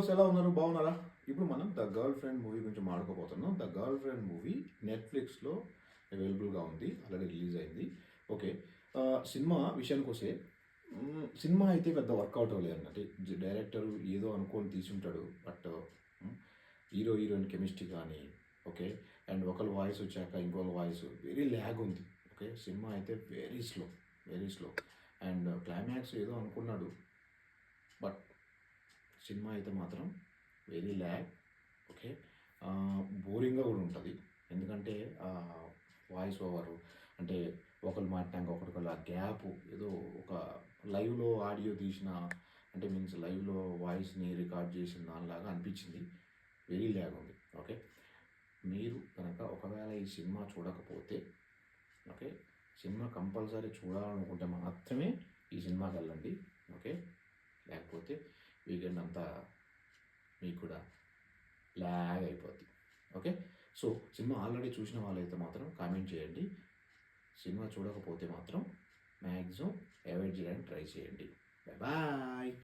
Viewers ఎలా ఉన్నారు? బాగున్నారా? ఇప్పుడు మనం 'ద గర్ల్ ఫ్రెండ్' మూవీ గురించి మాట్లాడుకోబోతున్నాం. 'ద గర్ల్ ఫ్రెండ్' మూవీ నెట్‌ఫ్లిక్స్‌లో అవైలబుల్‌గా ఉంది. ఆల్రెడీ రిలీజ్ అయింది. ఓకే. సినిమా విషయానికొస్తే సినిమా అయితే పెద్ద వర్కౌట్ అవ్వలేదండి. అంటే డైరెక్టర్ ఏదో అనుకోని తీసుంటాడు. బట్ హీరో, హీరోయిన్ కెమిస్ట్రీ కానీ ఓకే. అండ్ ఒకళ్ళ వాయిస్ వచ్చాక ఇంకోళ్ళ వాయిస్ వెరీ ల్యాగ్ ఉంది. ఓకే. సినిమా అయితే very slow, very slow. And climax ఏదో అనుకున్నాడు. బట్ సినిమా అయితే మాత్రం వెరీ ల్యాగ్. ఓకే. బోరింగ్‌గా కూడా ఉంటది. ఎందుకంటే వాయిస్ ఓవరు అంటే ఒకళ్ళు మాట్లాడినాక ఒకళ్ళకి ఆ గ్యాపు ఏదో ఒక లైవ్‌లో ఆడియో తీసిన అంటే మీన్స్ లైవ్‌లో వాయిస్‌ని రికార్డ్ చేసిన దానిలాగా అనిపించింది. వెరీ ల్యాగ్ ఉంది. ఓకే. మీరు కనుక ఒకవేళ ఈ సినిమా చూడకపోతే ఓకే. సినిమా కంపల్సరీ చూడాలనుకుంటే మాత్రమే ఈ సినిమాకెళ్ళండి. ఓకే. లేకపోతే వీకెండ్ అంతా మీకు కూడా ల్యాగ్ అయిపోద్ది. ఓకే. సో, సినిమా ఆల్రెడీ చూసిన వాళ్ళైతే మాత్రం కామెంట్ చేయండి. సినిమా చూడకపోతే మాత్రం మ్యాక్సిమం అవాయిడ్ చేయడానికి ట్రై చేయండి. Bye bye.